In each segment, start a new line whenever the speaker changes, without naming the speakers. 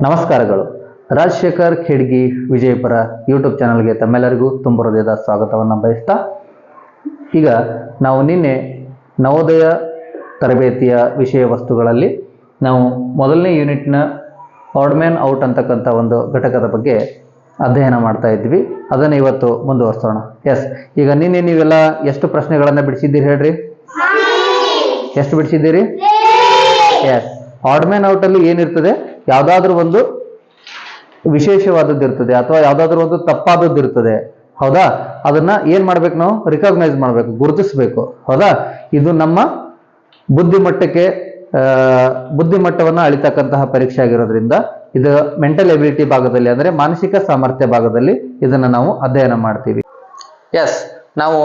ನಮಸ್ಕಾರಗಳು. ರಾಜಶೇಖರ್ ಖೇಡ್ಗಿ ವಿಜಯಪುರ ಯೂಟ್ಯೂಬ್ ಚಾನಲ್ಗೆ ತಮ್ಮೆಲ್ಲರಿಗೂ ತುಂಬ ಹೃದಯದ ಸ್ವಾಗತವನ್ನು ಬಯಸ್ತಾ, ಈಗ ನಾವು ನಿನ್ನೆ ನವೋದಯ ತರಬೇತಿಯ ವಿಷಯ ವಸ್ತುಗಳಲ್ಲಿ ನಾವು ಮೊದಲನೇ ಯೂನಿಟ್ನ ಆಡ್ ಮ್ಯಾನ್ ಔಟ್ ಅಂತಕ್ಕಂಥ ಒಂದು ಘಟಕದ ಬಗ್ಗೆ ಅಧ್ಯಯನ ಮಾಡ್ತಾ ಇದ್ವಿ. ಅದನ್ನು ಇವತ್ತು ಮುಂದುವರಿಸೋಣ. ಈಗ ನಿನ್ನೆ ನೀವೆಲ್ಲ ಎಷ್ಟು ಪ್ರಶ್ನೆಗಳನ್ನು ಬಿಡಿಸಿದ್ದೀರಿ ಹೇಳ್ರಿ? ಎಷ್ಟು ಬಿಡಿಸಿದ್ದೀರಿ? ಆಡ್ ಮ್ಯಾನ್ ಔಟ್ ಅಲ್ಲಿ ಏನಿರ್ತದೆ, ಯಾವುದಾದ್ರೂ ಒಂದು ವಿಶೇಷವಾದದ್ದು ಇರ್ತದೆ ಅಥವಾ ಯಾವುದಾದ್ರೂ ಒಂದು ತಪ್ಪಾದದ್ದು ಇರ್ತದೆ. ಹೌದಾ? ಅದನ್ನ ಏನ್ ಮಾಡ್ಬೇಕು? ನಾವು ರಿಕಾಗ್ನೈಸ್ ಮಾಡ್ಬೇಕು, ಗುರುತಿಸ್ಬೇಕು. ಹೌದಾ? ಇದು ನಮ್ಮ ಬುದ್ಧಿಮಟ್ಟವನ್ನ ಅಳಿತಕ್ಕಂತಹ ಪರೀಕ್ಷೆ ಆಗಿರೋದ್ರಿಂದ ಇದು ಮೆಂಟಲ್ ಎಬಿಲಿಟಿ ಭಾಗದಲ್ಲಿ, ಅಂದ್ರೆ ಮಾನಸಿಕ ಸಾಮರ್ಥ್ಯ ಭಾಗದಲ್ಲಿ ಇದನ್ನ ನಾವು ಅಧ್ಯಯನ ಮಾಡ್ತೀವಿ. ನಾವು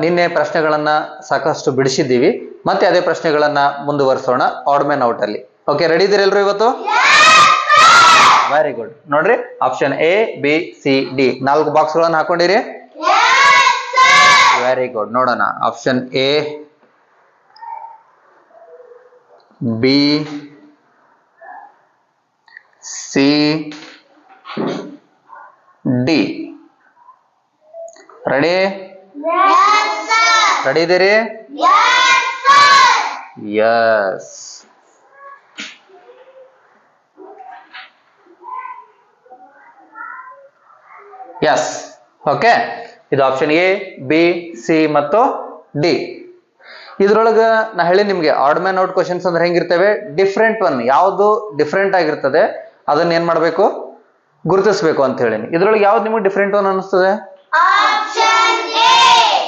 ನಿನ್ನೆ ಪ್ರಶ್ನೆಗಳನ್ನ ಸಾಕಷ್ಟು ಬಿಡಿಸಿದ್ದೀವಿ. ಮತ್ತೆ ಅದೇ ಪ್ರಶ್ನೆಗಳನ್ನ ಮುಂದುವರಿಸೋಣ ಆಡ್ ಮ್ಯಾನ್ ಔಟ್ ಅಲ್ಲಿ. ಓಕೆ, ರೆಡಿ ಇದೀರಿ ಎಲ್ರು ಇವತ್ತು? Very good. ನೋಡ್ರಿ, option A, B, C, D 4 ಬಾಕ್ಸ್ಗಳನ್ನು ಹಾಕೊಂಡಿರಿ. Very good. ನೋಡೋಣ. Option A, B, C, D. Ready? Ready ಇದೀರಿ? ಯಸ್. ಯಸ್. ಓಕೆ, ಇದು ಆಪ್ಷನ್ ಎ, ಬಿ, ಸಿ ಮತ್ತು ಡಿ. ಇದ್ರೊಳಗ ನಾ ಹೇಳಿ ನಿಮ್ಗೆ ಆಡ್ ಮ್ಯಾನ್ ಔಟ್ ಕ್ವಶನ್ಸ್ ಅಂದ್ರೆ ಹೆಂಗಿರ್ತವೆ? ಡಿಫ್ರೆಂಟ್ ಒನ್, ಯಾವ್ದು ಡಿಫ್ರೆಂಟ್ ಆಗಿರ್ತದೆ ಅದನ್ನ ಏನ್ ಮಾಡ್ಬೇಕು? ಗುರುತಿಸ್ಬೇಕು ಅಂತ ಹೇಳಿನಿ. ಇದ್ರೊಳಗೆ ಯಾವ್ದು ನಿಮ್ಗೆ ಡಿಫ್ರೆಂಟ್ ಒನ್ ಅನಿಸ್ತದೆ?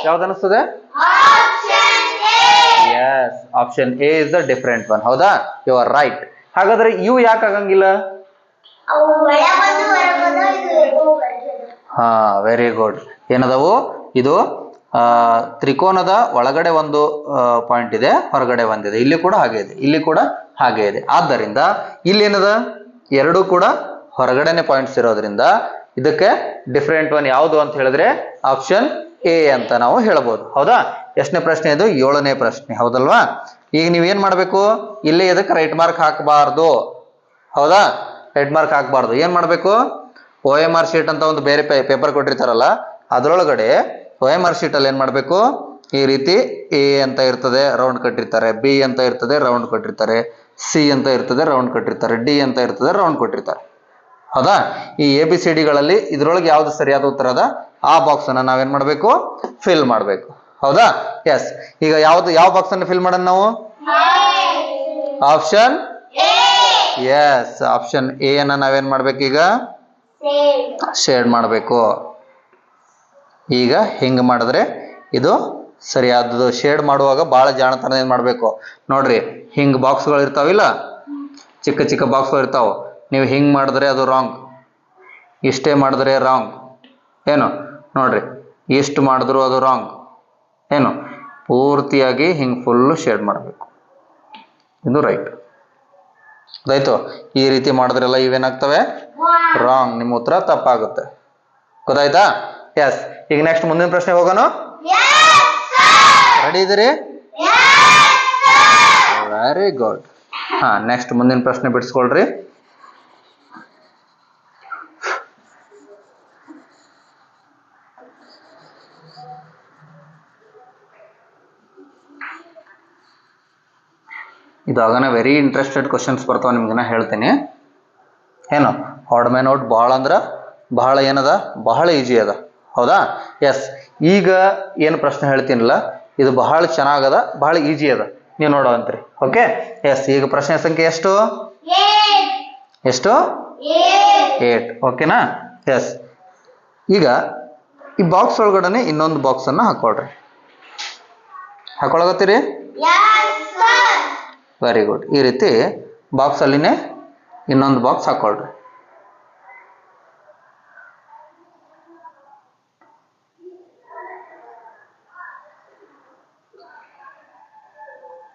ಯಾವ್ದು ಅನಿಸ್ತದೆ? Yes, option A is the different one. ಹೌದಾ? You are right. ಹಾಗಾದ್ರೆ ಇವು ಯಾಕೆ ಆಗಂಗಿಲ್ಲ? ಹಾ, ವೆರಿ ಗುಡ್. ಏನದವು? ಇದು ತ್ರಿಕೋನದ ಒಳಗಡೆ ಒಂದು ಪಾಯಿಂಟ್ ಇದೆ, ಹೊರಗಡೆ ಒಂದಿದೆ. ಇಲ್ಲಿ ಕೂಡ ಹಾಗೆ ಇದೆ, ಇಲ್ಲಿ ಕೂಡ ಹಾಗೆ ಇದೆ. ಆದ್ದರಿಂದ ಇಲ್ಲಿ ಏನದ? ಎರಡೂ ಕೂಡ ಹೊರಗಡೆನೆ ಪಾಯಿಂಟ್ಸ್ ಇರೋದ್ರಿಂದ ಇದಕ್ಕೆ ಡಿಫರೆಂಟ್ ಒನ್ ಯಾವುದು ಅಂತ ಹೇಳಿದ್ರೆ ಆಪ್ಷನ್ ಎ ಅಂತ ನಾವು ಹೇಳ್ಬೋದು. ಹೌದಾ? ಎಷ್ಟನೇ ಪ್ರಶ್ನೆ ಇದು? 7ನೇ ಪ್ರಶ್ನೆ. ಹೌದಲ್ವಾ? ಈಗ ನೀವೇನ್ ಮಾಡ್ಬೇಕು? ಇಲ್ಲಿ ಇದಕ್ಕೆ ರೈಟ್ ಮಾರ್ಕ್ ಹಾಕಬಾರ್ದು. ಹೌದಾ? ರೈಟ್ ಮಾರ್ಕ್ ಹಾಕಬಾರ್ದು. ಏನ್ ಮಾಡ್ಬೇಕು? OMR ಶೀಟ್ ಅಂತ ಒಂದು ಬೇರೆ ಪೇಪರ್ ಕೊಟ್ಟಿರ್ತಾರಲ್ಲ, ಅದರೊಳಗಡೆ OMR ಶೀಟ್ ಅಲ್ಲಿ ಏನ್ ಮಾಡ್ಬೇಕು? ಈ ರೀತಿ ಎ ಅಂತ ಇರ್ತದೆ, ರೌಂಡ್ ಕಟ್ಟಿರ್ತಾರೆ. ಬಿ ಅಂತ ಇರ್ತದೆ, ರೌಂಡ್ ಕೊಟ್ಟಿರ್ತಾರೆ. ಸಿ ಅಂತ ಇರ್ತದೆ, ರೌಂಡ್ ಕೊಟ್ಟಿರ್ತಾರೆ. ಡಿ ಅಂತ ಇರ್ತದೆ, ರೌಂಡ್ ಕೊಟ್ಟಿರ್ತಾರೆ. ಹೌದಾ? ಈ ABCD ಗಳಲ್ಲಿ ಇದ್ರೊಳಗೆ ಯಾವ್ದು ಸರಿಯಾದ ಉತ್ತರ ಅದ ಆ ಬಾಕ್ಸ್ ಅನ್ನ ನಾವೇನ್ ಮಾಡ್ಬೇಕು? ಫಿಲ್ ಮಾಡ್ಬೇಕು. ಹೌದಾ? ಎಸ್. ಈಗ ಯಾವ ಬಾಕ್ಸ್ ಅನ್ನು ಫಿಲ್ ಮಾಡೋಣ ನಾವು? ಆಪ್ಷನ್ ಎಸ್, ಆಪ್ಷನ್ ಎ ಅನ್ನ ನಾವೇನ್ ಮಾಡ್ಬೇಕು? ಈಗ ಶೇಡ್ ಮಾಡಬೇಕು. ಈಗ ಹಿಂಗ್ ಮಾಡಿದ್ರೆ ಇದು ಸರಿಯಾದದು. ಶೇಡ್ ಮಾಡುವಾಗ ಬಹಳ ಜಾಣತನ ಏನ್ ಮಾಡ್ಬೇಕು ನೋಡ್ರಿ. ಹಿಂಗ್ ಬಾಕ್ಸ್ಗಳು ಇರ್ತಾವಿಲ್ಲ, ಚಿಕ್ಕ ಚಿಕ್ಕ ಬಾಕ್ಸ್ಗಳು ಇರ್ತಾವ. ನೀವು ಹಿಂಗ್ ಮಾಡಿದ್ರೆ ಅದು ರಾಂಗ್, ಇಷ್ಟೇ ಮಾಡಿದ್ರೆ ರಾಂಗ್. ಏನು ನೋಡ್ರಿ, ಇಷ್ಟು ಮಾಡಿದ್ರು ಅದು ರಾಂಗ್. ಏನು ಪೂರ್ತಿಯಾಗಿ ಹಿಂಗ್ ಫುಲ್ ಶೇಡ್ ಮಾಡಬೇಕು. ಇದು ರೈಟ್. ಅದಾಯ್ತು? ಈ ರೀತಿ ಮಾಡಿದ್ರೆಲ್ಲ ಇವೇನಾಗ್ತವೆ? ರಾಂಗ್. ನಿಮ್ಮ ಉತ್ತರ ತಪ್ಪಾಗುತ್ತೆ. ಗೊತ್ತಾಯ್ತಾ? ಎಸ್. ಈಗ ನೆಕ್ಸ್ಟ್ ಮುಂದಿನ ಪ್ರಶ್ನೆ ಹೋಗೋಣ. ರೆಡಿ ಇದೀರಿ? Very good. ನೆಕ್ಸ್ಟ್ ಮುಂದಿನ ಪ್ರಶ್ನೆ ಬಿಡಿಸ್ಕೊಳ್ರಿ. ಇದಾಗನ ವೆರಿ ಇಂಟ್ರೆಸ್ಟೆಡ್ ಕ್ವಶನ್ಸ್ ಬರ್ತಾವ ನಿಮ್ಗೆ, ಹೇಳ್ತೀನಿ. ಏನು ಆಡ್ ಮ್ಯಾನ್ ಔಟ್ ಬಹಳ ಅಂದ್ರ ಬಹಳ ಏನದ? ಬಹಳ ಈಜಿ ಅದ. ಹೌದಾ? ಎಸ್. ಈಗ ಏನು ಪ್ರಶ್ನೆ ಹೇಳ್ತೀನಿಲ್ಲ, ಇದು ಬಹಳ ಚೆನ್ನಾಗದ, ಬಹಳ ಈಜಿ ಅದ. ನೀವು ನೋಡುವಂತ್ರಿ. ಓಕೆ. ಎಸ್. ಈಗ ಪ್ರಶ್ನೆ ಸಂಖ್ಯೆ ಎಷ್ಟು? 8. ಓಕೆನಾ? ಎಸ್. ಈಗ ಈ ಬಾಕ್ಸ್ ಒಳಗಡೆ ಇನ್ನೊಂದು ಬಾಕ್ಸ್ ಅನ್ನ ಹಾಕೊಳ್ರಿ. ಹಾಕೊಳಗತ್ತೀರಿ? Very good. ಈ ರೀತಿ ಬಾಕ್ಸ್ ಅಲ್ಲಿನೇ ಇನ್ನೊಂದು ಬಾಕ್ಸ್ ಹಾಕೊಳ್ರಿ.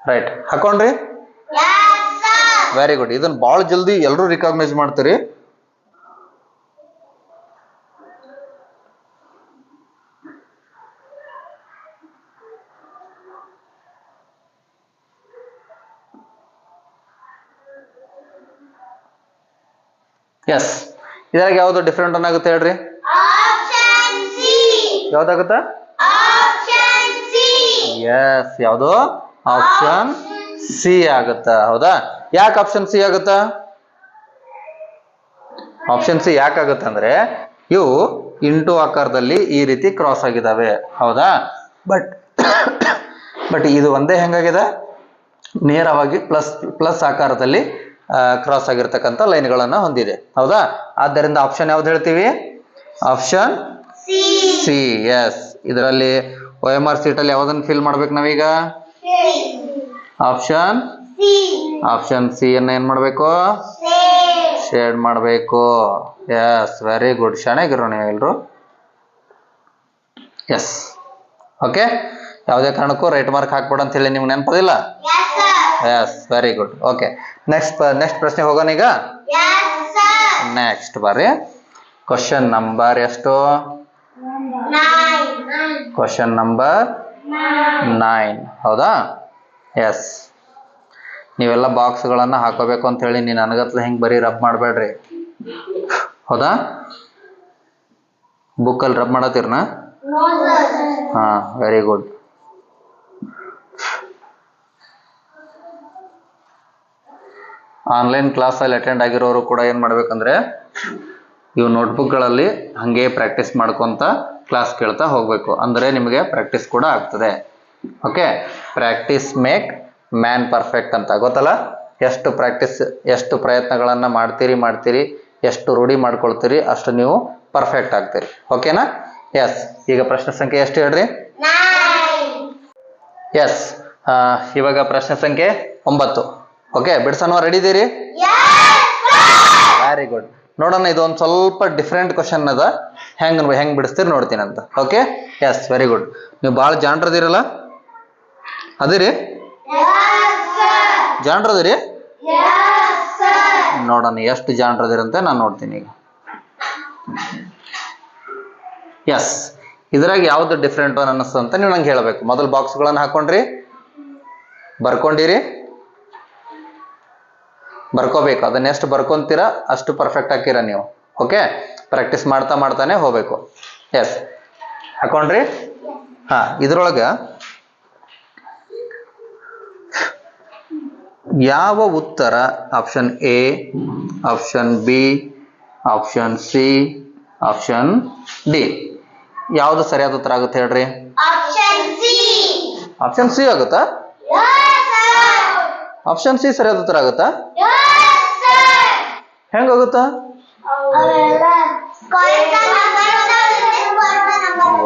ರೈಟ್, ಹಾಕೊಂಡ್ರಿ? Very good. ಇದನ್ನ ಬಹಳ ಜಲ್ದಿ ಎಲ್ಲರೂ ರಿಕಾಗ್ನೈಸ್ ಮಾಡ್ತೀರಿ. ಎಸ್, ಇದ್ರಾಗ ಯಾವ್ದು ಡಿಫ್ರೆಂಟ್ ಅನ್ನಾಗುತ್ತೆ ಹೇಳ್ರಿ? ಯಾವ್ದಾಗುತ್ತ? ಎಸ್, ಯಾವುದು? ಆಪ್ಷನ್ ಸಿ ಆಗುತ್ತ. ಹೌದಾ? ಯಾಕೆ ಆಪ್ಷನ್ ಸಿ ಆಗುತ್ತ? ಆಪ್ಷನ್ ಸಿ ಯಾಕಾಗುತ್ತೆ ಅಂದ್ರೆ ಇವು ಇಂಟು ಆಕಾರದಲ್ಲಿ ಈ ರೀತಿ ಕ್ರಾಸ್ ಆಗಿದಾವೆ. ಹೌದಾ? ಬಟ್ ಇದು ಒಂದೇ ಹೆಂಗಾಗಿದೆ, ನೇರವಾಗಿ ಪ್ಲಸ್ ಆಕಾರದಲ್ಲಿ ಕ್ರಾಸ್ ಆಗಿರ್ತಕ್ಕಂಥ ಲೈನ್ಗಳನ್ನ ಹೊಂದಿದೆ. ಹೌದಾ? ಆದ್ದರಿಂದ ಆಪ್ಷನ್ ಯಾವ್ದು ಹೇಳ್ತೀವಿ? Option C. ಎಸ್, ಇದರಲ್ಲಿ OMR ಸೀಟ್ ಅಲ್ಲಿ ಯಾವ್ದನ್ನ ಫಿಲ್ ಮಾಡ್ಬೇಕು ನಾವೀಗ? ಆಪ್ಷನ್ ಸಿ ಅನ್ನ ಏನ್ ಮಾಡ್ಬೇಕು? ಶೇಡ್ ಮಾಡಬೇಕು. Yes, very good. ಚೆನ್ನಾಗಿರೋ ನೀವು ಎಲ್ರು. Yes, okay. ಯಾವುದೇ ಕಾರಣಕ್ಕೂ ರೈಟ್ ಮಾರ್ಕ್ ಹಾಕ್ಬೇಡ ಅಂತ ಹೇಳಿ ನಿಮ್ಗೆ ನೆನಪದಿಲ್ಲ? Yes, very good. Okay, next ಪ್ರಶ್ನೆ ಹೋಗೋಣ ಈಗ. ನೆಕ್ಸ್ಟ್ ಬರ್ರಿ. ಕ್ವಶನ್ ನಂಬರ್ ಎಷ್ಟು? Question number 9. ಹೌದಾ? ಎಸ್, ನೀವೆಲ್ಲ ಬಾಕ್ಸ್ಗಳನ್ನ ಹಾಕೋಬೇಕು ಅಂತ ಹೇಳಿ ನೀನು ನನಗತ್ಲ ಹಿಂಗೆ ಬರೀ ರಬ್ ಮಾಡಬೇಡ್ರಿ. ಹೌದಾ? ಬುಕ್ಕಲ್ಲಿ ರಬ್ ಮಾಡತ್ತೀರ್ನ? ಹಾ, ವೆರಿ ಗುಡ್. ಆನ್ಲೈನ್ ಕ್ಲಾಸಲ್ಲಿ ಅಟೆಂಡ್ ಆಗಿರೋರು ಕೂಡ ಏನು ಮಾಡ್ಬೇಕಂದ್ರೆ ಇವು ನೋಟ್ಬುಕ್ಗಳಲ್ಲಿ ಹಾಗೆ ಪ್ರಾಕ್ಟೀಸ್ ಮಾಡ್ಕೊತ ಕ್ಲಾಸ್ ಕೇಳ್ತಾ ಹೋಗಬೇಕು. ಅಂದರೆ ನಿಮಗೆ ಪ್ರಾಕ್ಟೀಸ್ ಕೂಡ ಆಗ್ತದೆ. Okay, practice make man perfect ಅಂತ ಗೊತ್ತಲ್ಲ? ಎಷ್ಟು ಪ್ರಯತ್ನಗಳನ್ನು ಮಾಡ್ತೀರಿ, ಎಷ್ಟು ರೂಢಿ ಮಾಡ್ಕೊಳ್ತೀರಿ, ಅಷ್ಟು ನೀವು ಪರ್ಫೆಕ್ಟ್ ಆಗ್ತೀರಿ. ಓಕೆನಾ? ಎಸ್, ಈಗ ಪ್ರಶ್ನೆ ಸಂಖ್ಯೆ ಎಷ್ಟು ಹೇಳ್ರಿ? ಎಸ್, ಇವಾಗ ಪ್ರಶ್ನೆ ಸಂಖ್ಯೆ 9. ಓಕೆ, ಬಿಡ್ಸೋಣ? ರೆಡಿ ಇದೀರಿ? Very good. ನೋಡೋಣ, ಇದು ಒಂದು ಸ್ವಲ್ಪ ಡಿಫ್ರೆಂಟ್ ಕ್ವಶನ್ ಅದ. ಹೆಂಗ್ ಬಿಡಿಸ್ತೀರಿ ನೋಡ್ತೀನಿ ಅಂತ. Okay, yes, very good. ನೀವು ಭಾಳ ಜಾಣ್ರದಿರಲ್ಲ? ಅದಿರಿ? ಜಾಣ್ರದಿರಿ? ನೋಡೋಣ ಎಷ್ಟು ಜಾಣ್ರದಿರಂತೆ ನಾನು ನೋಡ್ತೀನಿ ಈಗ. ಎಸ್, ಇದ್ರಾಗ ಯಾವ್ದು ಡಿಫ್ರೆಂಟ್ ಅನ್ನಿಸ್ತು ಅಂತ ನೀವು ನಂಗೆ ಹೇಳಬೇಕು. ಮೊದಲು ಬಾಕ್ಸ್ಗಳನ್ನು ಹಾಕೊಂಡ್ರಿ, ಬರ್ಕೊಂಡಿರಿ, ಬರ್ಕೋಬೇಕು. ಅದನ್ನ ಎಷ್ಟು ಬರ್ಕೊಂತೀರಾ ಅಷ್ಟು ಪರ್ಫೆಕ್ಟ್ ಹಾಕಿರ ನೀವು. ಓಕೆ, ಪ್ರಾಕ್ಟೀಸ್ ಮಾಡ್ತಾನೆ ಹೋಗ್ಬೇಕು. ಎಸ್, ಹಾಕೊಂಡ್ರಿ? ಹಾ, ಇದ್ರೊಳಗ ಯಾವ ಉತ್ತರ option A, option B, option C, option D ಯಾವ್ದು ಸರಿಯಾದ ಉತ್ತರ ಆಗುತ್ತೆ ಹೇಳ್ರಿ? ಆಪ್ಷನ್ ಸಿ ಆಗುತ್ತಾ? ಆಪ್ಷನ್ ಸಿ ಸರಿಯಾದ ಉತ್ತರ ಆಗುತ್ತಾ? ಹೆಂಗಾಗುತ್ತಾ?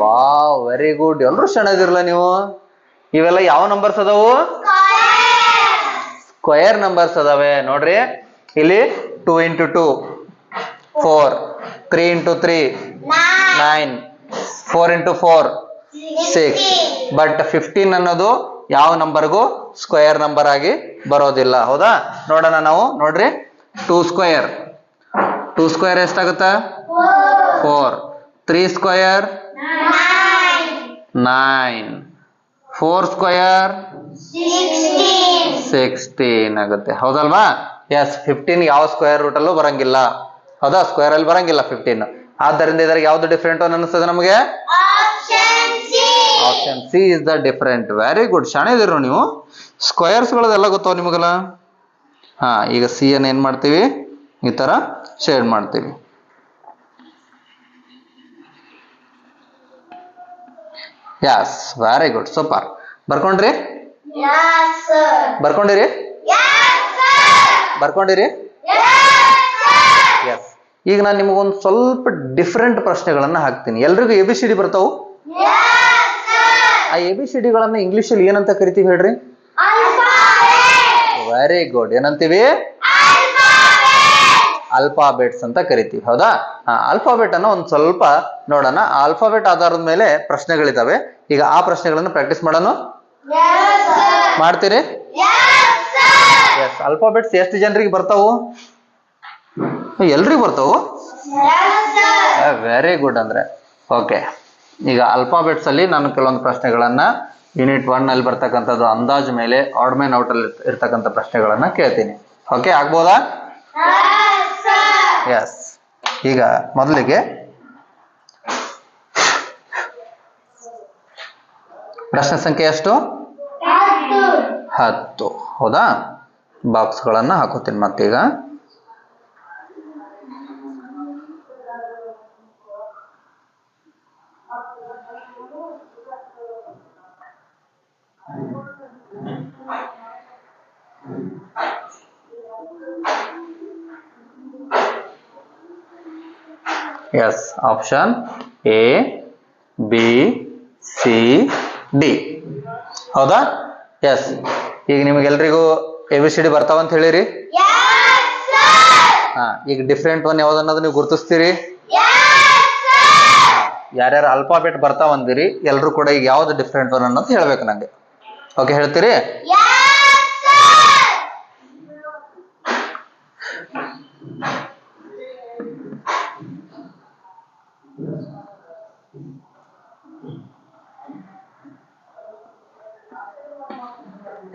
Wow, very good. ಎಲ್ಲರೂ ಚೆನ್ನಾಗಿರಲ್ಲ ನೀವು. ಇವೆಲ್ಲ ಯಾವ ನಂಬರ್ಸ್ ಅದಾವು? ಸ್ಕ್ವೇರ್ ನಂಬರ್ಸ್ ಅದಾವೆ ನೋಡ್ರಿ. ಇಲ್ಲಿ 2 × 2 4, 3 × 3 9, 4 × 4 6. ಬಟ್ 15 ಅನ್ನೋದು ಯಾವ ನಂಬರ್ಗೂ ಸ್ಕ್ವೇರ್ ನಂಬರ್ ಆಗಿ ಬರೋದಿಲ್ಲ. ಹೌದಾ? ನೋಡೋಣ ನಾವು. ನೋಡ್ರಿ, 2 ಸ್ಕ್ವೇರ್ ಎಷ್ಟಾಗುತ್ತಾ? 4. 3 ಸ್ಕ್ವೇರ್ 9. 4 ಸ್ಕ್ವೇರ್ 16 ಆಗುತ್ತೆ. ಹೌದಲ್ವಾ? ಎಸ್, 15 ಯಾವ ಸ್ಕ್ವೇರ್ ರೂಟ್ ಅಲ್ಲೂ ಬರಂಗಿಲ್ಲ. ಹೌದಾ? ಸ್ಕ್ವೇರ್ ಅಲ್ಲಿ ಬರಂಗಿಲ್ಲ 15. ಆದ್ದರಿಂದ ಇದ್ರಾಗ ಯಾವ್ದು ಡಿಫ್ರೆಂಟ್ ಅನಿಸ್ತದೆ ನಮಗೆ? Option C is the different. Very good. ಶಾಣಿದಿರು ನೀವು. ಸ್ಕ್ವೇರ್ಸ್ ಗಳದೆಲ್ಲ ಗೊತ್ತಾವ ನಿಮಗಲ್ಲ? ಹಾ, ಈಗ ಸಿ ಅನ್ನು ಏನ್ ಮಾಡ್ತೀವಿ? ಈ ತರ ಶೇಡ್ ಮಾಡ್ತೀವಿ. Yes, very good, super. ಬರ್ಕೊಂಡ್ರಿ? ಬರ್ಕೊಂಡಿರಿ? ಬರ್ಕೊಂಡಿರಿ? ಎಸ್. ಈಗ ನಾನು ನಿಮಗೊಂದು ಸ್ವಲ್ಪ ಡಿಫ್ರೆಂಟ್ ಪ್ರಶ್ನೆಗಳನ್ನ ಹಾಕ್ತೀನಿ. ಎಲ್ರಿಗೂ ABCD ಬರ್ತಾವು? ಆ ABCDಗಳನ್ನ ಇಂಗ್ಲಿಷಲ್ಲಿ ಏನಂತ ಕರಿತೀವಿ ಹೇಳ್ರಿ? Very good. ಏನಂತೀವಿ? ಆಲ್ಫಾಬೆಟ್ಸ್ ಅಂತ ಕರಿತೀವಿ. ಹೌದಾ? ಆಲ್ಫಾಬೆಟ್ ಅನ್ನ ಒಂದು ಸ್ವಲ್ಪ ನೋಡೋಣ. ಆಲ್ಫಾಬೆಟ್ ಆಧಾರದ ಮೇಲೆ ಪ್ರಶ್ನೆಗಳಿದಾವೆ. ಈಗ ಆ ಪ್ರಶ್ನೆಗಳನ್ನು ಪ್ರಾಕ್ಟೀಸ್ ಮಾಡೋಣ. ಮಾಡ್ತೀರಿ? ಎಸ್. ಆಲ್ಫಾಬೆಟ್ಸ್ ಎಷ್ಟು ಜನರಿಗೆ ಬರ್ತಾವು? ಎಲ್ರಿಗೂ ಬರ್ತಾವು? Very good. ಅಂದ್ರೆ ಓಕೆ. ಈಗ ಆಲ್ಫಾಬೆಟ್ಸ್ ಅಲ್ಲಿ ನಾನು ಕೆಲವೊಂದು ಪ್ರಶ್ನೆಗಳನ್ನ ಯೂನಿಟ್ 1 ಅಲ್ಲಿ ಬರ್ತಕ್ಕಂಥದ್ದು ಅಂದಾಜು ಮೇಲೆ ಆಡ್ ಮ್ಯಾನ್ ಔಟ್ ಅಲ್ಲಿ ಇರ್ತಕ್ಕಂಥ ಪ್ರಶ್ನೆಗಳನ್ನ ಕೇಳ್ತೀನಿ. ಓಕೆ, ಆಗ್ಬೋದಾ? ಎಸ್. ಈಗ ಮೊದಲಿಗೆ ಪ್ರಶ್ನೆ ಸಂಖ್ಯೆ ಎಷ್ಟು? 10. ಹೌದಾ? ಬಾಕ್ಸ್ಗಳನ್ನು ಹಾಕೋತೀನಿ ಮತ್ತೀಗ. Yes, option A, B, C, D. ಹೌದಾ? ಎಸ್. ಈಗ ನಿಮಗೆಲ್ರಿಗೂ ABCD ಬರ್ತಾವಂತ ಹೇಳಿರಿ. ಈಗ ಡಿಫ್ರೆಂಟ್ ಒನ್ ಯಾವ್ದನ್ನೋದು ನೀವು ಗುರುತಿಸ್ತೀರಿ. ಯಾರ್ಯಾರು ಅಲ್ಫಾಬೆಟ್ ಬರ್ತಾವಂದಿರಿ ಎಲ್ರು ಕೂಡ ಈಗ ಯಾವ್ದು ಡಿಫ್ರೆಂಟ್ ಒನ್ ಅನ್ನೋದು ಹೇಳ್ಬೇಕು ನಂಗೆ. ಓಕೆ, ಹೇಳ್ತೀರಿ?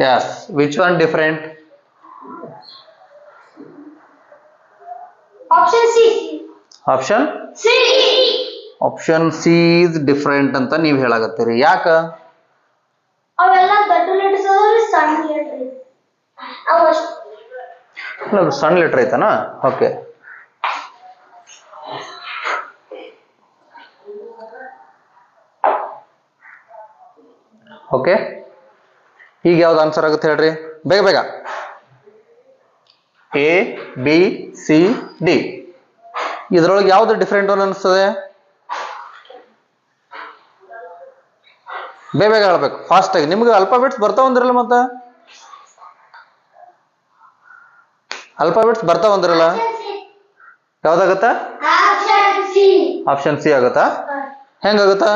Yes. Which one different?
Option C.
Option
C.
Option C is different ಅಂತ ನೀವು ಹೇಳಾಕತ್ತೀರಿ. ಯಾಕ?
ಅವೆಲ್ಲ ದೊಡ್ಡ ಲೆಟರ್ಸ್ ಅದಾವ್ರಿ, ಸಣ್ಣ ಲೆಟರ್
ಅಲ್ಲ, ಸಣ್ಣ ಲೆಟರ್ ಐತನಾ? ಓಕೆ. ಓಕೆ, ಈಗ ಯಾವ್ದು ಆನ್ಸರ್ ಆಗುತ್ತೆ ಹೇಳ್ರಿ ಬೇಗ ಬೇಗ. A, B, C, D. ಇದ್ರೊಳಗೆ ಯಾವ್ದು ಡಿಫ್ರೆಂಟ್ ಒನ್ ಅನಿಸ್ತದೆ? ಬೇಗ ಬೇಗ ಹೇಳ್ಬೇಕು, ಫಾಸ್ಟ್ ಆಗಿ. ನಿಮ್ಗೆ ಅಲ್ಫಾಬೆಟ್ಸ್ ಬರ್ತಾವಂದ್ರಲ್ಲ, ಮತ್ತೆ ಅಲ್ಫಾಬೆಟ್ಸ್ ಬರ್ತಾವಂದ್ರಲ್ಲ, ಯಾವ್ದಾಗತ್ತ? ಆಪ್ಷನ್ ಸಿ ಆಗತ್ತಾ? ಹೆಂಗಾಗುತ್ತಾ?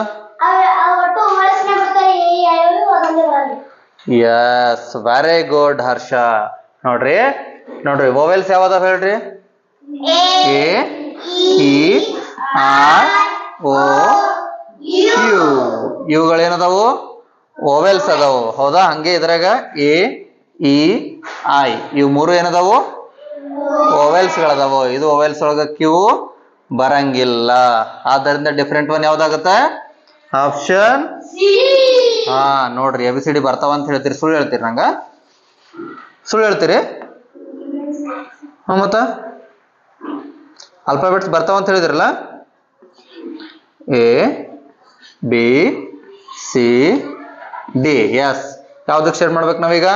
Yes, very good Harsha. ನೋಡ್ರಿ ವೋವೆಲ್ಸ್ ಯಾವ್ದಾವ ಹೇಳ್ರಿ? A, E, R, O, U. ಇವುಗಳೇನದಾವು? ವೋವೆಲ್ಸ್ ಅದಾವು. ಹೌದಾ? ಹಂಗೆ ಇದ್ರಾಗ ಎ, ಇ, ಐ ಇವು ಮೂರು ಏನದಾವು? ವೋವೆಲ್ಸ್ ಗಳದಾವು. ಇದು ವೋವೆಲ್ಸ್ ಒಳಗ ಕ್ಯೂ ಬರಂಗಿಲ್ಲ. ಆದ್ದರಿಂದ ಡಿಫ್ರೆಂಟ್ ಒನ್ ಯಾವ್ದಾಗತ್ತೆ? ಆಪ್ಷನ್ ನೋಡ್ರಿ, ABCD ಬರ್ತಾವ ಅಂತ ಹೇಳ್ತೀರಿ, ಸುಳ್ಳು ಹೇಳ್ತೀರಿ ನಂಗ? ಸುಳ್ಳು ಹೇಳ್ತೀರಿ? ಮತ್ತ ಅಲ್ಫಾಬೆಟ್ಸ್ ಬರ್ತಾವ ಅಂತ ಹೇಳಿದ್ರಲ್ಲ. A, B, C, D. Yes, ಯಾವ್ದಕ್ಕೆ ಶೇರ್ ಮಾಡ್ಬೇಕು ನಾವೀಗ?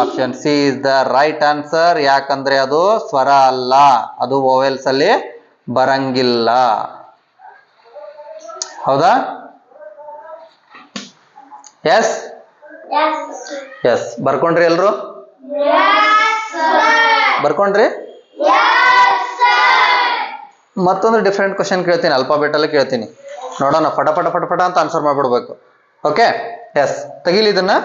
Option C is the right answer. ಯಾಕಂದ್ರೆ ಅದು ಸ್ವರ ಅಲ್ಲ, ಅದು ವೋವೆಲ್ಸ್ ಅಲ್ಲಿ ಬರಂಗಿಲ್ಲ. ಹೌದಾ? S S. ಬರ್ಕೊಂಡ್ರಿ ಎಲ್ರು? ಬರ್ಕೊಂಡ್ರಿ? ಮತ್ತೊಂದು ಡಿಫ್ರೆಂಟ್ ಕ್ವಶನ್ ಕೇಳ್ತೀನಿ, ಅಲ್ಫಾಬೆಟ್ ಅಲ್ಲಿ ಕೇಳ್ತೀನಿ. ನೋಡೋಣ, ಪಟ ಪಟ ಪಟ ಪಟ ಅಂತ ಆನ್ಸರ್ ಮಾಡ್ಬಿಡ್ಬೇಕು. Okay, yes. ತೆಗಿಲಿ ಇದನ್ನ.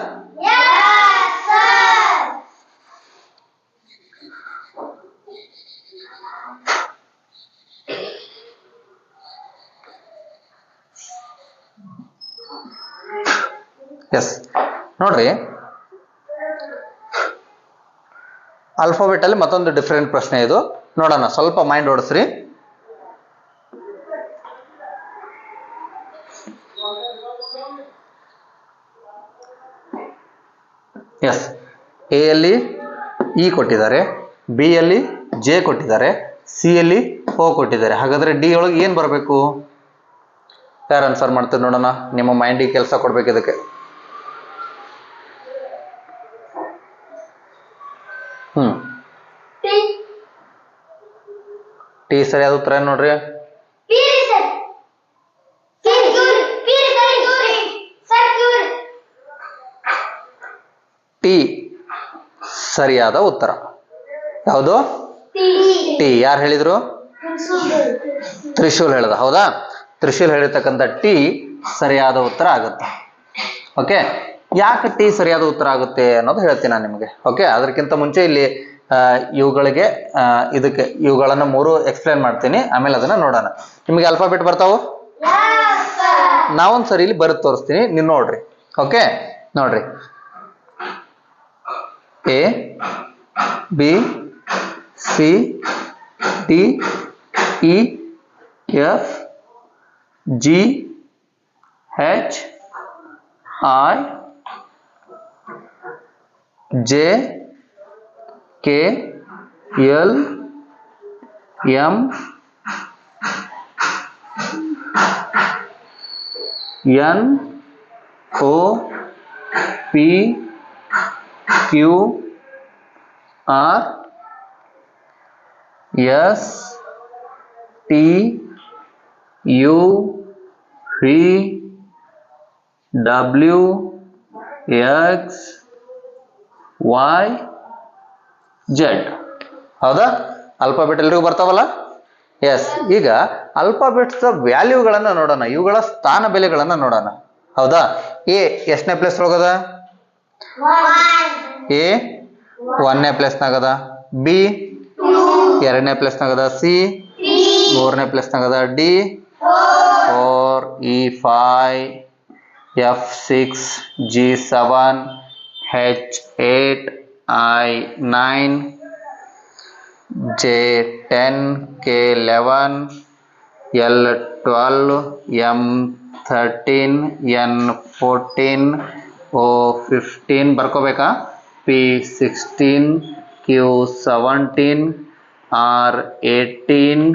ಎಸ್, ನೋಡ್ರಿ, ಆಲ್ಫಾಬೆಟ್ ಅಲ್ಲಿ ಮತ್ತೊಂದು ಡಿಫ್ರೆಂಟ್ ಪ್ರಶ್ನೆ ಇದು. ನೋಡೋಣ, ಸ್ವಲ್ಪ ಮೈಂಡ್ ಓಡಿಸ್ರಿ. ಎಸ್, ಎ ಯಲ್ಲಿ ಇ ಕೊಟ್ಟಿದ್ದಾರೆ, ಬಿ ಯಲ್ಲಿ ಜೆ ಕೊಟ್ಟಿದ್ದಾರೆ, ಸಿ ಯಲ್ಲಿ ಓ ಕೊಟ್ಟಿದ್ದಾರೆ. ಹಾಗಾದ್ರೆ ಡಿ ಒಳಗೆ ಏನ್ ಬರಬೇಕು? ಯಾರು ಆನ್ಸರ್ ಮಾಡ್ತೀರಿ ನೋಡೋಣ? ನಿಮ್ಮ ಮೈಂಡಿಗೆ ಕೆಲಸ ಕೊಡ್ಬೇಕು ಇದಕ್ಕೆ. ಟಿ ಸರಿಯಾದ ಉತ್ತರ ಏನ್ ನೋಡ್ರಿ? ಟಿ ಸರಿಯಾದ ಉತ್ತರ. ಯಾವುದು? ಟಿ. ಯಾರು ಹೇಳಿದ್ರು? ತ್ರಿಶೂಲ್ ಹೇಳ್ದ. ಹೌದಾ? ತ್ರಿಶೂಲ್ ಹೇಳಿರ್ತಕ್ಕಂಥ ಟಿ ಸರಿಯಾದ ಉತ್ತರ ಆಗುತ್ತೆ. ಓಕೆ, ಯಾಕೆ ಟಿ ಸರಿಯಾದ ಉತ್ತರ ಆಗುತ್ತೆ ಅನ್ನೋದು ಹೇಳ್ತೀನಿ ನಾನು ನಿಮಗೆ. ಓಕೆ, ಅದಕ್ಕಿಂತ ಮುಂಚೆ ಇಲ್ಲಿ ಇವುಗಳಿಗೆ ಇವುಗಳನ್ನ ಮೂರು ಎಕ್ಸ್ಪ್ಲೇನ್ ಮಾಡ್ತೀನಿ, ಆಮೇಲೆ ಅದನ್ನ ನೋಡೋಣ. ನಿಮಗೆ ಅಲ್ಫಾಬೆಟ್ ಬರ್ತಾವು? ನಾವೊಂದು ಸರಿ ಇಲ್ಲಿ ಬರೆದು ತೋರಿಸ್ತೀನಿ, ನೀವು ನೋಡ್ರಿ. ಓಕೆ, ನೋಡ್ರಿ. A, B, C, T E F G H I J K L M N O P Q R S T U V W X Y Z. ಹೌದಾ? ಅಲ್ಫಾಬೆಟ್ ಎಲ್ರಿಗೂ ಬರ್ತಾವಲ್ಲ? ಎಸ್. ಈಗ ಅಲ್ಫಾಬೆಟ್ಸ್ ವ್ಯಾಲ್ಯೂಗಳನ್ನ ನೋಡೋಣ, ಇವುಗಳ ಸ್ಥಾನ ಬೆಲೆಗಳನ್ನ ನೋಡೋಣ. ಹೌದಾ? ಎ ಎಷ್ಟನೇ ಪ್ಲೇಸ್ ಹೋಗದ? ಎ 1ನೇ ಪ್ಲೇಸ್ನಾಗದ. ಬಿ 2ನೇ ಪ್ಲೇಸ್ನಾಗದ. ಸಿ 3ನೇ ಪ್ಲೇಸ್ನಾಗದ. D 4, E 5, F 6, G 7, H 8, I 9, J 10, K 11, L 12, M 13, N 14, O 15 ಬರ್ಕೋಬೇಕಾ? P 16, Q 17, R 18,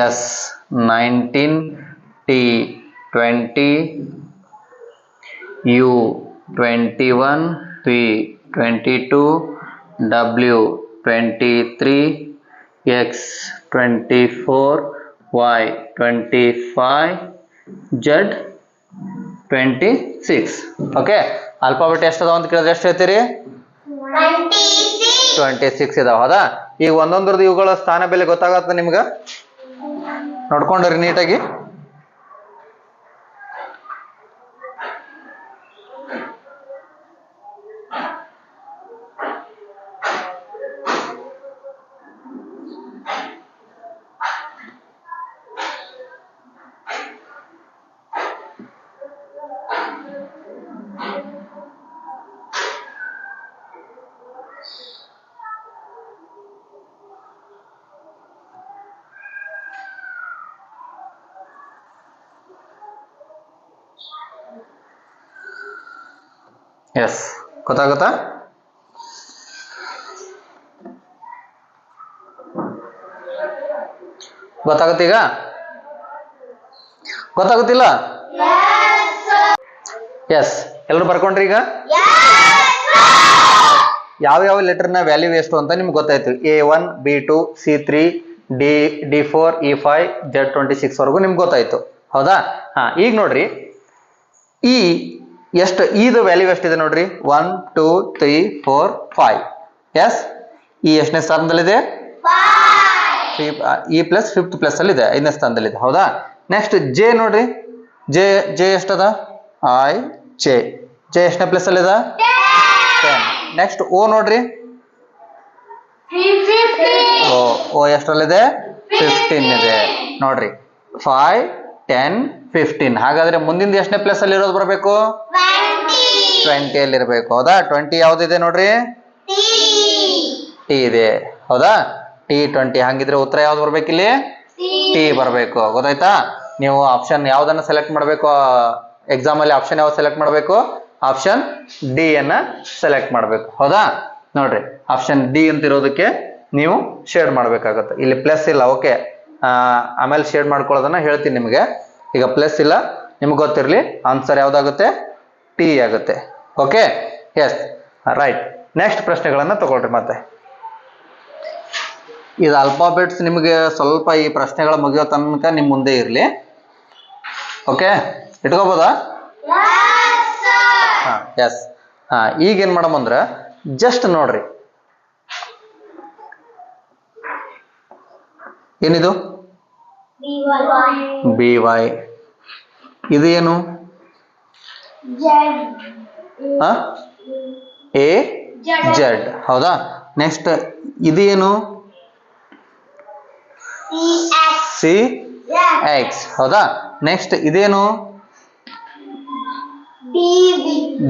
S 19, T 20, U 21, P 22, W 23, X 24, Y 25, Z 26. Okay, alphabet ಎಷ್ಟು ಅದಾವ ಅಂತ ಕೇಳಿದ್ರೆ ಎಷ್ಟು ಹೇಳ್ತೀರಿ? 26 ಇದಾವ. ಹೌದಾ? ಈಗ ಒಂದೊಂದ್ರದ್ದು ಇವುಗಳ ಸ್ಥಾನ ಬೆಲೆ ಗೊತ್ತಾಗತ್ತ ನಿಮ್ಗ? ನೋಡ್ಕೊಂಡ್ರಿ ನೀಟಾಗಿ. ಎಸ್, ಗೊತ್ತಾಗುತ್ತಾ? ಗೊತ್ತಾಗುತ್ತೀಗ? ಗೊತ್ತಾಗುತ್ತಿಲ್ಲ? ಎಸ್, ಎಲ್ಲರೂ ಬರ್ಕೊಂಡ್ರಿ? ಈಗ ಯಾವ ಲೆಟರ್ನ ವ್ಯಾಲ್ಯೂ ಎಷ್ಟು ಅಂತ ನಿಮ್ಗೆ ಗೊತ್ತಾಯ್ತು. A1, B2, C3, D4, E5, Z26 ವರೆಗೂ ನಿಮ್ಗೆ ಗೊತ್ತಾಯ್ತು. ಹೌದಾ? ಹಾ, ಈಗ ನೋಡ್ರಿ, ಈ ಎಷ್ಟು ಇದು ವ್ಯಾಲ್ಯೂ ಎಷ್ಟಿದೆ ನೋಡ್ರಿ? 1 2 3 4 5. ಎಸ್, ಈ ಎಷ್ಟನೇ ಸ್ಥಾನದಲ್ಲಿದೆ? ಇ ಪ್ಲಸ್ 5th ಪ್ಲಸ್ ಅಲ್ಲಿ ಇದೆ, 5ನೇ ಸ್ಥಾನದಲ್ಲಿದೆ. ಹೌದಾ? ನೆಕ್ಸ್ಟ್ ಜೆ ನೋಡ್ರಿ, ಜೆ ಎಷ್ಟದ? ಐ ಜೆ ಎಷ್ಟನೇ ಪ್ಲೇಸ್ ಅಲ್ಲಿ ಇದೆ? 10. ನೆಕ್ಸ್ಟ್ ಓ ನೋಡ್ರಿ, ಓ ಎಷ್ಟರಲ್ಲಿದೆ? 15 ಇದೆ. ನೋಡ್ರಿ 5 10 15. ಹಾಗಾದ್ರೆ ಮುಂದಿನ ಎಷ್ಟನೇ ಪ್ಲೇಸ್ ಅಲ್ಲಿ ಇರೋದು ಬರಬೇಕು? 20 ಅಲ್ಲಿ ಇರಬೇಕು. ಹೌದಾ? 20 ಯಾವ್ದಿದೆ ನೋಡ್ರಿ? ಟಿ ಇದೆ. ಹೌದಾ? ಟಿ 20. ಹಂಗಿದ್ರೆ ಉತ್ತರ ಯಾವ್ದು ಬರ್ಬೇಕು ಇಲ್ಲಿ? ಟಿ ಬರ್ಬೇಕು. ಗೊತ್ತಾಯ್ತಾ? ನೀವು ಆಪ್ಷನ್ ಯಾವ್ದನ್ನ ಸೆಲೆಕ್ಟ್ ಮಾಡ್ಬೇಕು? ಎಕ್ಸಾಮ್ ಅಲ್ಲಿ ಆಪ್ಷನ್ ಯಾವ್ದು ಸೆಲೆಕ್ಟ್ ಮಾಡ್ಬೇಕು? ಆಪ್ಷನ್ ಡಿ ಅನ್ನ ಸೆಲೆಕ್ಟ್ ಮಾಡ್ಬೇಕು. ಹೌದಾ? ನೋಡ್ರಿ, ಆಪ್ಷನ್ ಡಿ ಅಂತ ಇರೋದಕ್ಕೆ ನೀವು ಶೇಡ್ ಮಾಡ್ಬೇಕಾಗತ್ತೆ. ಇಲ್ಲಿ ಪ್ಲಸ್ ಇಲ್ಲ. ಓಕೆ, ಆಮೇಲೆ ಶೇಡ್ ಮಾಡ್ಕೊಳ್ಳೋದನ್ನ ಹೇಳ್ತೀನಿ ನಿಮಗೆ. ಈಗ ಪ್ಲಸ್ ಇಲ್ಲ, ನಿಮ್ಗೆ ಗೊತ್ತಿರಲಿ. ಆನ್ಸರ್ ಯಾವ್ದಾಗುತ್ತೆ? ಟಿ ಆಗುತ್ತೆ. Okay, yes, right. ನೆಕ್ಸ್ಟ್ ಪ್ರಶ್ನೆಗಳನ್ನ ತಗೊಳ್ರಿ. ಮತ್ತೆ ಇದು ಆಲ್ಫಾಬೆಟ್ಸ್ ನಿಮಗೆ ಸ್ವಲ್ಪ ಈ ಪ್ರಶ್ನೆಗಳ ಮುಗಿಯೋ ತನಕ ನಿಮ್ ಮುಂದೆ ಇರಲಿ. ಓಕೆ, ಇಟ್ಕೋಬೋದಾ? ಹಾ, ಎಸ್. ಈಗ ಏನ್ ಮಾಡಮಂದ್ರ ಜಸ್ಟ್ ನೋಡ್ರಿ, ಏನಿದು? B Y. ಇದು ಏನು? A Z. ಹೌದಾ? ನೆಕ್ಸ್ಟ್ ಇದು ಏನು? C X. ಹೌದಾ? ನೆಕ್ಸ್ಟ್ ಇದೇನು?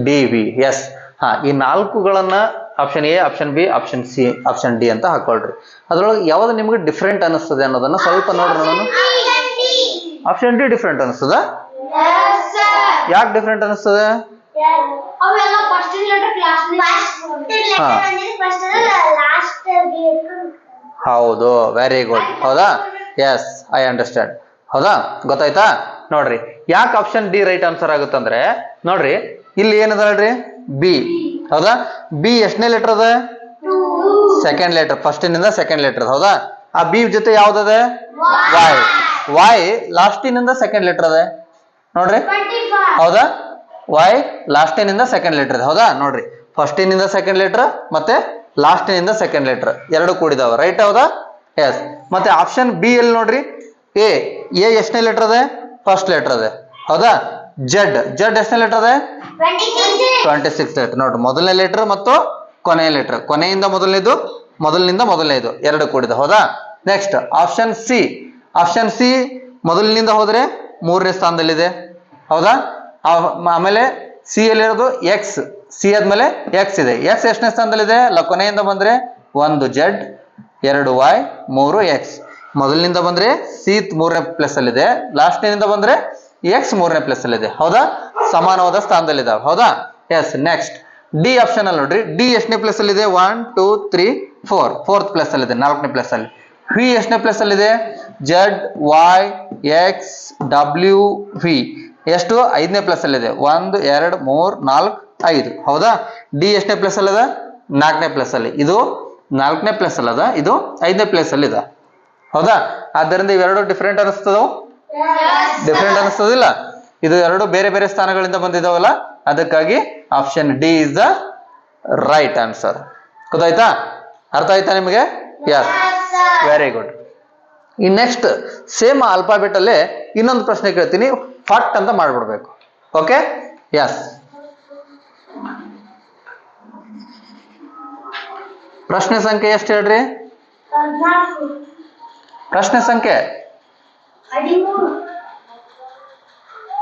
D V. ಎಸ್. ಈ ನಾಲ್ಕುಗಳನ್ನ option A, option B, option C, option D ಅಂತ ಹಾಕೊಳ್ರಿ. ಅದ್ರೊಳಗೆ ಯಾವ್ದು ನಿಮ್ಗೆ ಡಿಫ್ರೆಂಟ್ ಅನಿಸ್ತದೆ ಅನ್ನೋದನ್ನ ಸ್ವಲ್ಪ ನೋಡ್ರಿ ನೋಡೋಣ. ಆಪ್ಷನ್ ಡಿ ಡಿಫ್ರೆಂಟ್ ಅನಿಸ್ತದ. ಯಾಕೆ ಡಿಫ್ರೆಂಟ್ ಅನಿಸ್ತದೆ?
ಅವೆಲ್ಲ ಫಸ್ಟ್ ಲೆಟರ್ ಲಾಸ್ಟ್
ಹೌದು, ವೆರಿ ಗುಡ್. ಹೌದಾ? Yes, I understand. ಹೌದಾ, ಗೊತ್ತಾಯ್ತಾ? ನೋಡ್ರಿ ಯಾಕೆ ಆಪ್ಷನ್ ಡಿ ರೈಟ್ ಆನ್ಸರ್ ಆಗುತ್ತಂದ್ರೆ ನೋಡ್ರಿ ಇಲ್ಲಿ ಏನದ ಹೇಳ್ರಿ, ಬಿ. ಹೌದಾ? ಬಿ ಎಷ್ಟನೇ ಲೆಟರ್ ಅದ? ಸೆಕೆಂಡ್ ಲೆಟರ್, ಫಸ್ಟಿನಿಂದ ಸೆಕೆಂಡ್ ಲೆಟರ್. ಹೌದಾ? ಆ ಬಿ ಜೊತೆ ಯಾವ್ದದ? ವಾಯ್. ವಾಯ್ ಲಾಸ್ಟಿನಿಂದ ಸೆಕೆಂಡ್ ಲೆಟರ್ ಅದ ನೋಡ್ರಿ. ಹೌದಾ? ವಾಯ್ ಲಾಸ್ಟಿನಿಂದ ಸೆಕೆಂಡ್ ಲೆಟರ್ ಇದೆ. ಹೌದಾ? ನೋಡ್ರಿ ಫಸ್ಟಿನಿಂದ ಸೆಕೆಂಡ್ ಲೆಟರ್ ಮತ್ತೆ ಲಾಸ್ಟಿನಿಂದ ಸೆಕೆಂಡ್ ಲೆಟರ್ ಎರಡು ಕೂಡಿದಾವ. ರೈಟ್? ಹೌದಾ? ಎಸ್. ಮತ್ತೆ ಆಪ್ಷನ್ ಬಿ ಅಲ್ಲಿ ನೋಡ್ರಿ, ಎ ಎಷ್ಟನೇ ಲೆಟರ್ ಅದ? ಫಸ್ಟ್ ಲೆಟರ್ ಅದ. ಹೌದಾ? ಜೆಡ್ ಎಷ್ಟನೇ ಲೆಟರ್ ಅದ? 26 ಲೆಟರ್. ನೋಡ್ರಿ ಮೊದಲನೇ ಲೆಟರ್ ಮತ್ತು ಕೊನೆಯ ಲೆಟರ್, ಕೊನೆಯಿಂದ ಮೊದಲನೇದು, ಮೊದಲಿನಿಂದ ಮೊದಲನೇದು ಎರಡು ಕೂಡಿದ. ಹೌದಾ? ನೆಕ್ಸ್ಟ್ ಆಪ್ಷನ್ ಸಿ ಮೊದಲಿನಿಂದ ಹೋದ್ರೆ ಮೂರನೇ ಸ್ಥಾನದಲ್ಲಿದೆ. ಹೌದಾ? ಆಮೇಲೆ ಸಿ ಎಲ್ಲಿರೋದು ಎಕ್ಸ್, ಸಿ ಆದ್ಮೇಲೆ ಎಕ್ಸ್ ಇದೆ. ಎಕ್ಸ್ ಎಷ್ಟನೇ ಸ್ಥಾನದಲ್ಲಿದೆ? ಕೊನೆಯಿಂದ ಬಂದ್ರೆ 1 ಜೆಡ್, 2 ವೈ, 3 ಎಕ್ಸ್. ಮೊದಲಿನಿಂದ ಬಂದ್ರೆ ಸಿ ಮೂರನೇ ಪ್ಲೇಸ್ ಅಲ್ಲಿದೆ, ಲಾಸ್ಟ್ನಿಂದ ಬಂದ್ರೆ ಎಕ್ಸ್ ಮೂರನೇ ಪ್ಲೇಸ್ ಅಲ್ಲಿದೆ. ಹೌದಾ? ಸಮಾನವಾದ ಸ್ಥಾನದಲ್ಲಿದ್ದಾವೆ. ಹೌದಾ? ಎಸ್. ನೆಕ್ಸ್ಟ್ ಡಿ ಆಪ್ಷನ್ ಅಲ್ಲಿ ನೋಡ್ರಿ, ಡಿ ಎಷ್ಟನೇ ಪ್ಲೇಸ್ ಅಲ್ಲಿ ಇದೆ? 1 2 3 4, ಫೋರ್ತ್ ಪ್ಲೇಸ್ ಅಲ್ಲಿ ಇದೆ, 4ನೇ ಪ್ಲೇಸ್ ಅಲ್ಲಿ. ವಿ ಎಷ್ಟನೇ ಪ್ಲೇಸ್ ಅಲ್ಲಿ ಇದೆ? Z, Y, X, W, V ಎಷ್ಟು? 5ನೇ ಪ್ಲೇಸ್ ಅಲ್ಲಿ ಇದೆ. 1 2 3 4 5. ಹೌದಾ? ಡಿ ಎಷ್ಟನೇ ಪ್ಲೇಸ್ ಅಲ್ಲಿ ಅದ? 4ನೇ ಪ್ಲೇಸ್ ಅಲ್ಲಿ. ಇದು 4ನೇ ಪ್ಲೇಸ್ ಅಲ್ಲಿ ಅದ, ಇದು 5ನೇ ಪ್ಲೇಸ್ ಅಲ್ಲಿ ಇದೆ. ಹೌದಾ? ಆದ್ದರಿಂದ ಇವೆರಡು ಡಿಫ್ರೆಂಟ್ ಅನಿಸ್ತದ, ಡಿಫ್ರೆಂಟ್ ಅನಿಸ್ತದಿಲ್ಲ? ಇದು ಎರಡು ಬೇರೆ ಬೇರೆ ಸ್ಥಾನಗಳಿಂದ ಬಂದಿದಾವಲ್ಲ, ಅದಕ್ಕಾಗಿ option D is the right answer. ಗೊತ್ತಾಯ್ತಾ? ಅರ್ಥ ಆಯ್ತಾ ನಿಮಗೆ? Yes, very good. ಈ ನೆಕ್ಸ್ಟ್ ಸೇಮ್ ಆಲ್ಫಾಬೆಟ್ ಅಲ್ಲೇ ಇನ್ನೊಂದು ಪ್ರಶ್ನೆ ಕೇಳ್ತೀನಿ, ಫಟ್ ಅಂತ ಮಾಡ್ಬಿಡ್ಬೇಕು. ಓಕೆ? ಯಸ್. ಪ್ರಶ್ನೆ ಸಂಖ್ಯೆ ಎಷ್ಟು ಹೇಳ್ರಿ? ಪ್ರಶ್ನೆ ಸಂಖ್ಯೆ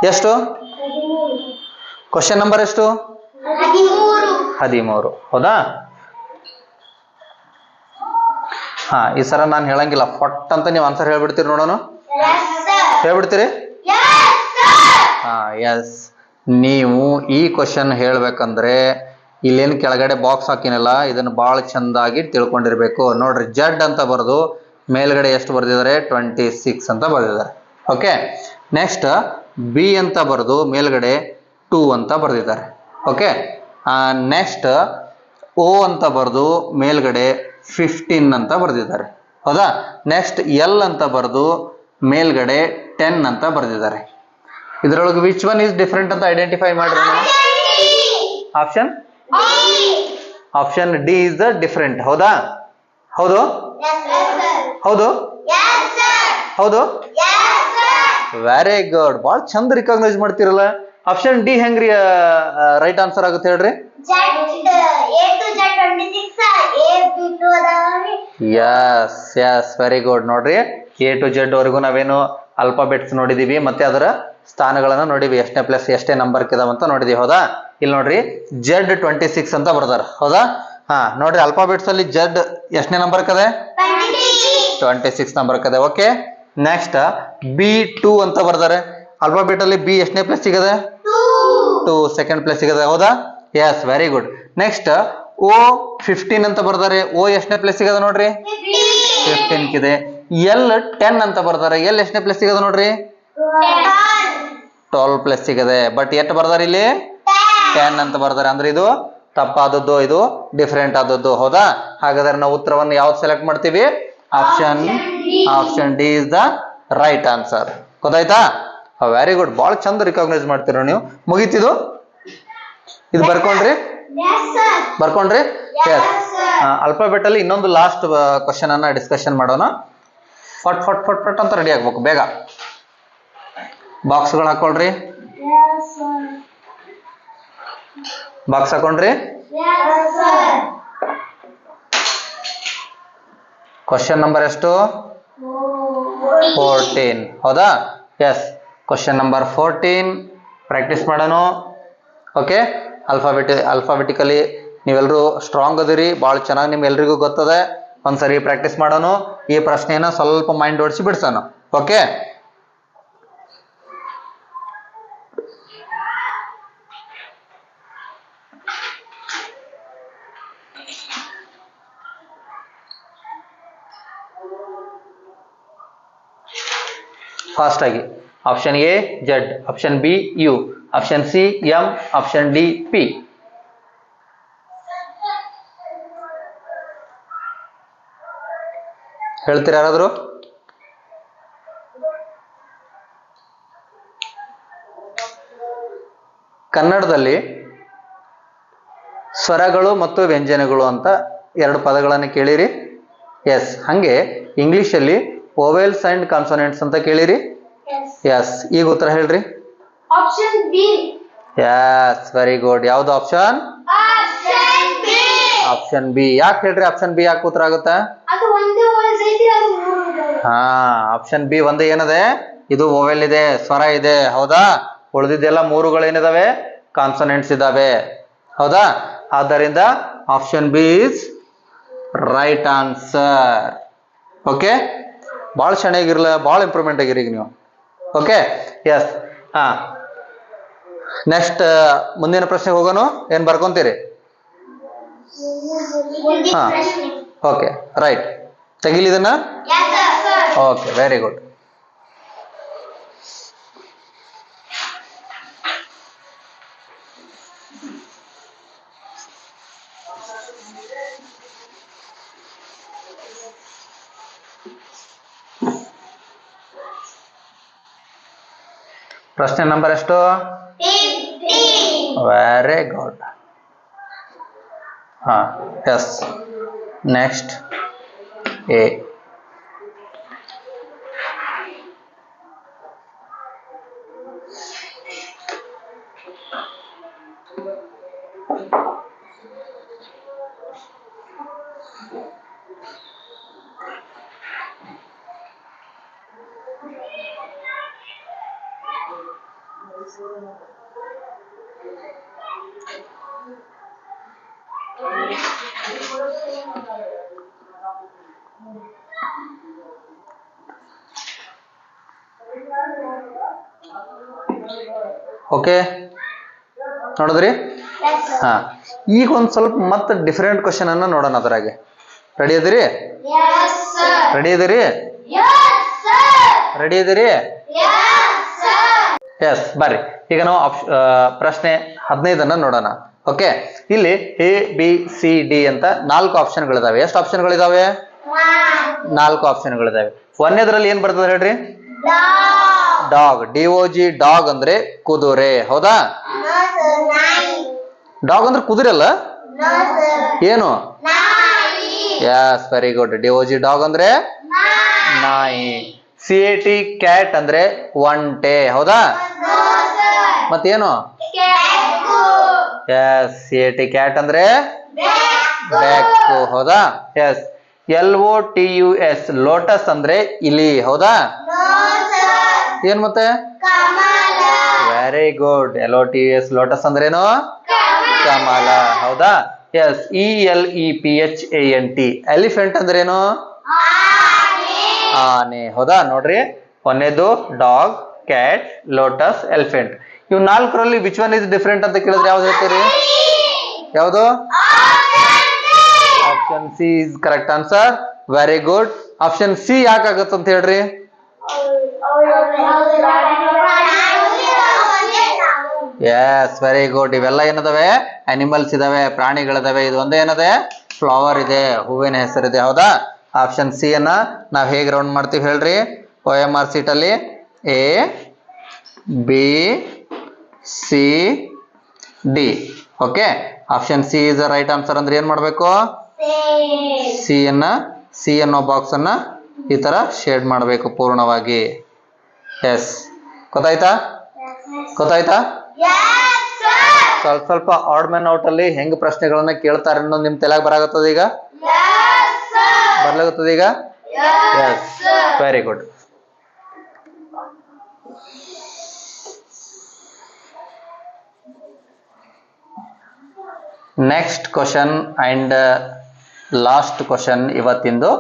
ಎಷ್ಟು? ಕ್ವಶನ್ ನಂಬರ್ ಎಷ್ಟು? 13. ಹೌದಾ? ಹಾ, ಈ ಸರ ನಾನು ಹೇಳಂಗಿಲ್ಲ, ಫಟ್ ಅಂತ ನೀವು ಆನ್ಸರ್ ಹೇಳ್ಬಿಡ್ತೀರಿ. ನೋಡೋಣ, ಹೇಳ್ಬಿಡ್ತೀರಿ? ಹಾ, ಎಸ್. ನೀವು ಈ ಕ್ವಶನ್ ಹೇಳ್ಬೇಕಂದ್ರೆ ಇಲ್ಲೇನು ಕೆಳಗಡೆ ಬಾಕ್ಸ್ ಹಾಕಿನಲ್ಲ, ಇದನ್ನು ಬಹಳ ಚಂದಾಗಿ ತಿಳ್ಕೊಂಡಿರ್ಬೇಕು. ನೋಡ್ರಿ, ಜೆಡ್ ಅಂತ ಬರೆದು ಮೇಲ್ಗಡೆ ಎಷ್ಟು ಬರೆದಿದ್ದಾರೆ? 26 ಅಂತ ಬರೆದಿದ್ದಾರೆ. ಓಕೆ. ನೆಕ್ಸ್ಟ್ ಬಿ ಅಂತ ಬರೆದು ಮೇಲ್ಗಡೆ 2 ಅಂತ ಬರೆದಿದ್ದಾರೆ. ಓಕೆ. ನೆಕ್ಸ್ಟ್ ಓ ಅಂತ ಬರೆದು ಮೇಲ್ಗಡೆ 15 ಅಂತ ಬರೆದಿದ್ದಾರೆ. ಹೌದಾ? ನೆಕ್ಸ್ಟ್ ಎಲ್ ಅಂತ ಬರೆದು ಮೇಲ್ಗಡೆ 10 ಅಂತ ಬರೆದಿದ್ದಾರೆ. ಇದರೊಳಗೆ ವಿಚ್ ಒನ್ ಈಸ್ ಡಿಫ್ರೆಂಟ್ ಅಂತ ಐಡೆಂಟಿಫೈ ಮಾಡ್ರಿ. Option D is the different. ಹೌದಾ? ಹೌದು? ಹೌದು? ಹೌದು? Very good. ಬಹಳ ಚಂದ ರಿಕಾಗ್ನೈಸ್ ಮಾಡ್ತಿರಲ್ಲ. ಆಪ್ಷನ್ ಡಿ ಹೆಂಗ್ರಿ ರೈಟ್ ಆನ್ಸರ್ ಆಗುತ್ತೆ ಹೇಳ್ರಿ? Yes yes, very good. ನೋಡ್ರಿ, ಎ ಟು ಜೆಡ್ ವರೆಗೂ ನಾವೇನು ಅಲ್ಫಾಬೆಟ್ಸ್ ನೋಡಿದೀವಿ, ಮತ್ತೆ ಅದರ ಸ್ಥಾನಗಳನ್ನ ನೋಡಿವಿ, ಎಷ್ಟನೇ ಪ್ಲೇಸ್ ಎಷ್ಟೇ ನಂಬರ್ ಇದಾವಂತ ನೋಡಿದೀವಿ. ಹೌದಾ? ಇಲ್ಲಿ ನೋಡ್ರಿ, ಜೆಡ್ 26 ಅಂತ ಬರ್ದಾರ. ಹೌದಾ? ಹಾ, ನೋಡ್ರಿ ಅಲ್ಫಾಬೆಟ್ಸ್ ಅಲ್ಲಿ ಜೆಡ್ ಎಷ್ಟನೇ ನಂಬರ್ ಕದೆ? 26 ನಂಬರ್ ಕದೆ. ಓಕೆ. ನೆಕ್ಸ್ಟ್ ಬಿ 2 ಅಂತ ಬರ್ದಾರೆ. ಅಲ್ಫಾಬೆಟ್ ಅಲ್ಲಿ ಬಿ ಎಷ್ಟನೇ ಪ್ಲೇಸ್ ಸಿಗದೆ? 2, ಸೆಕೆಂಡ್ ಪ್ಲೇಸ್ ಸಿಗದೆ. ಹೌದಾ? Yes, very good. Next O 15 ಅಂತ ಬರ್ದಾರೆ. ಓ ಎಷ್ಟನೇ ಪ್ಲೇಸ್ ಸಿಗದ ನೋಡ್ರಿ? 15 ಇದೆ. ಎಲ್ 10 ಅಂತ ಬರ್ದಾರೆ. ಎಲ್ ಎಷ್ಟನೇ ಪ್ಲೇಸ್ ಸಿಗದ ನೋಡ್ರಿ? 12 ಪ್ಲೇಸ್ ಸಿಗದೆ. ಬಟ್ ಎಷ್ಟು ಬರ್ದಾರ ಇಲ್ಲಿ? 10 ಅಂತ ಬರ್ದಾರೆ. ಅಂದ್ರೆ ಇದು ತಪ್ಪಾದದ್ದು, ಇದು ಡಿಫ್ರೆಂಟ್ ಆದದ್ದು. ಹೌದಾ? ಹಾಗಾದ್ರೆ ನಾವು ಉತ್ತರವನ್ನು ಯಾವ್ದು ಸೆಲೆಕ್ಟ್ ಮಾಡ್ತೀವಿ? Option D is the right answer. ಗೊತ್ತಾಯ್ತಾ? Very good. ಬಹಳ ಚಂದ ರಿಕಾಗ್ನೈಸ್ ಮಾಡ್ತೀರ ನೀವು. ಮುಗೀತಿದು? ಇದು ಬರ್ಕೊಂಡ್ರಿ? ಬರ್ಕೊಂಡ್ರಿ? ಎಸ್. ಅಲ್ಫಾಬೆಟ್ ಅಲ್ಲಿ ಇನ್ನೊಂದು ಲಾಸ್ಟ್ ಕ್ವಶನ್ ಅನ್ನ ಡಿಸ್ಕಷನ್ ಮಾಡೋಣ. ಫಟ್ ಫಟ್ ಫಟ್ ಫಟ್ ಅಂತ ರೆಡಿ ಆಗ್ಬೇಕು. ಬೇಗ ಬಾಕ್ಸ್ಗಳು ಹಾಕೊಳ್ರಿ. ಬಾಕ್ಸ್ ಹಾಕೊಂಡ್ರಿ? ಕ್ವಶನ್ ನಂಬರ್ ಎಷ್ಟು? 14. ಹೌದಾ? ಎಸ್. ಕ್ವಶನ್ ನಂಬರ್ 14 ಪ್ರಾಕ್ಟೀಸ್ ಮಾಡೋಣ. ಓಕೆ. ಅಲ್ಫಾಬೆಟಿಕಲಿ ನೀವೆಲ್ಲರೂ ಸ್ಟ್ರಾಂಗ್ ಅದಿರಿ, ಭಾಳ ಚೆನ್ನಾಗಿ ನಿಮ್ಗೆಲ್ರಿಗೂ ಗೊತ್ತದೆ. ಒಂದ್ಸರಿ ಪ್ರಾಕ್ಟೀಸ್ ಮಾಡೋಣ. ಈ ಪ್ರಶ್ನೆಯನ್ನ ಸ್ವಲ್ಪ ಮೈಂಡ್ ಓಡಿಸಿ ಬಿಡ್ಸೋಣ. ಓಕೆ, ಫಾಸ್ಟ್ ಆಗಿ. Option A Z, option B U, option C M, option D P. ಹೇಳ್ತೀರಾ ಯಾರಾದ್ರು? ಕನ್ನಡದಲ್ಲಿ ಸ್ವರಗಳು ಮತ್ತು ವ್ಯಂಜನಗಳು ಅಂತ ಎರಡು ಪದಗಳನ್ನು ಕೇಳಿರಿ. ಎಸ್. ಹಂಗೆ ಇಂಗ್ಲಿಷಲ್ಲಿ ಓವೆಲ್ಸ್ ಅಂಡ್ ಕಾನ್ಸೋನೆಂಟ್ಸ್ ಅಂತ ಕೇಳಿರಿ. ಎಸ್. ಈಗ ಉತ್ತರ ಹೇಳ್ರಿ.
Option B.
Yes, very good. ಯಾವ್ದು option?
Option B.
Option B. ಯಾಕೆ ಹೇಳ್ರಿ ಆಪ್ಷನ್ ಬಿ ಯಾಕೆ ಉತ್ತರ ಆಗುತ್ತೆ?
ಅದು ಒಂದೇ ವೋವೆಲ್ಸ್ ಐತಿ, ಅದು ಮೂರು ಇದಾವೆ.
ಹಾ, ಆಪ್ಷನ್ ಬಿ ಒಂದು ಏನದೆ, ಇದು ಓವೆಲ್ ಇದೆ, ಸ್ವರ ಇದೆ, ಹೌದಾ? ಉಳಿದಿದ್ದೆಲ್ಲ ಮೂರುಗಳೇನಿದಾವೆ, ಕಾನ್ಸೋನೆಂಟ್ಸ್ ಇದಾವೆ, ಹೌದಾ? ಆದ್ದರಿಂದ option B is right answer. Okay, ಭಾಳ ಚೆನ್ನಾಗಿರ್ಲ, ಭಾಳ ಇಂಪ್ರೂವ್ಮೆಂಟ್ ಆಗಿರಿ ಈಗ ನೀವು. Okay, S. ಹಾ, ನೆಕ್ಸ್ಟ್ ಮುಂದಿನ ಪ್ರಶ್ನೆ ಹೋಗೋಣ. ಏನ್ ಬರ್ಕೊಂತೀರಿ? ಹಾ, ಓಕೆ, ರೈಟ್. ತೆಗಿಲಿ ಇದನ್ನ. Okay, very good. ಪ್ರಶ್ನೆ ನಂಬರ್ ಎಷ್ಟು? Very good. ಹಾ, ಎಸ್. Next A. ಓಕೆ, ನೋಡಿದ್ರಿ? ಹಾ, ಈಗ ಒಂದ್ ಸ್ವಲ್ಪ ಮತ್ತೆ ಡಿಫರೆಂಟ್ ಕ್ವಶನ್ ಅನ್ನ ನೋಡೋಣ. ಅದರಾಗೆ ರೆಡಿ ಅದಿರಿ? ರೆಡಿ ಅದಿರಿ? ರೆಡಿ ಅದಿರಿ? ಎಸ್, ಬರ್ರಿ. ಈಗ ನಾವು ಪ್ರಶ್ನೆ 15 ನೋಡೋಣ. ಓಕೆ, ಇಲ್ಲಿ ಎ ಬಿ ಸಿ ಡಿ ಅಂತ 4 ಆಪ್ಷನ್ಗಳಿದಾವೆ. ಎಷ್ಟು ಆಪ್ಷನ್ಗಳಿದಾವೆ? 4 ಆಪ್ಷನ್ಗಳಿದಾವೆ. ಒಂದೇದ್ರಲ್ಲಿ ಏನ್ ಬರ್ತದೆ ಹೇಳ್ರಿ? ಡಾಗ್. DOG, ಡಾಗ್ ಅಂದ್ರೆ ಕುದುರೆ, ಹೌದಾ? ಡಾಗ್ ಅಂದ್ರೆ ಕುದುರೆ ಅಲ್ಲ, ಏನು? Yes, very good. DOG, dog ಅಂದ್ರೆ ನಾಯಿ. CAT, ಕ್ಯಾಟ್ ಅಂದ್ರೆ ಒಂಟೆ, ಹೌದಾ? ಮತ್ತೇನು? ಎಸ್, CAT, ಕ್ಯಾಟ್ ಅಂದ್ರೆ ಬೆಕ್ಕು, ಹೌದಾ? ಎಸ್. LOTUS, ಲೋಟಸ್ ಅಂದ್ರೆ ಇಲಿ, ಹೌದಾ? ಏನ್ ಮತ್ತೆ? Very good. LOTUS, ಲೋಟಸ್ ಅಂದ್ರೇನು? ಕಮಲ, ಹೌದಾ? ಎಸ್. ELEPHANT, ಎಲಿಫೆಂಟ್ ಅಂದ್ರೇನು? ಆನೆ, ಹೌದಾ? ನೋಡ್ರಿ, ಒಂದೇದು ಡಾಗ್, ಕ್ಯಾಟ್, ಲೋಟಸ್, ಎಲಿಫೆಂಟ್. ಇವ್ 4ರಲ್ಲಿ ವಿಚ್ ಒನ್ ಇಸ್ ಡಿಫರೆಂಟ್ ಅಂತ ಕೇಳಿದ್ರೆ ಯಾವ್ದು ಹೇಳ್ತೀರಿ? ಯಾವುದು? Option C is correct answer. Very good. Option C ಯಾಕಾಗತ್ತ ಅಂತ ಹೇಳ್ರಿ? Yes, very good. ಇವೆಲ್ಲ ಏನದಾವೆ? ಅನಿಮಲ್ಸ್ ಇದಾವೆ, ಪ್ರಾಣಿಗಳಿದಾವೆ. ಇದು ಒಂದೇ ಏನದೆ? ಫ್ಲವರ್ ಇದೆ, ಹೂವಿನ ಹೆಸರಿದೆ, ಹೌದಾ? ಆಪ್ಷನ್ ಸಿ ಅನ್ನ ನಾವ್ ಹೇಗೆ ರೌಂಡ್ ಮಾಡ್ತೀವಿ ಹೇಳ್ರಿ? OMR ಸೀಟ್ ಅಲ್ಲಿ A B C D. Okay, option C is right answer. ಅಂದ್ರೆ ಏನ್ ಮಾಡ್ಬೇಕು? ಸಿ ಅನ್ನೋ ಬಾಕ್ಸ್ ಅನ್ನ ಈ ತರ ಶೇಡ್ ಮಾಡಬೇಕು ಪೂರ್ಣವಾಗಿ. ಎಸ್, ಗೊತ್ತಾಯ್ತಾ? ಗೊತ್ತಾಯ್ತಾ? ಸ್ವಲ್ಪ ಸ್ವಲ್ಪ ಆಡ್ ಮ್ಯಾನ್ ಔಟ್ ಅಲ್ಲಿ ಹೆಂಗ್ ಪ್ರಶ್ನೆಗಳನ್ನ ಕೇಳ್ತಾರೆ ಅನ್ನೋದು ನಿಮ್ ತಲೆಗೆ ಬರಾಗತ್ತದ ಈಗ? ಬರ್ಲಾಗತ್ತದ ಈಗ? Yes, very good. Next question and last question ಇವತ್ತಿಂದು.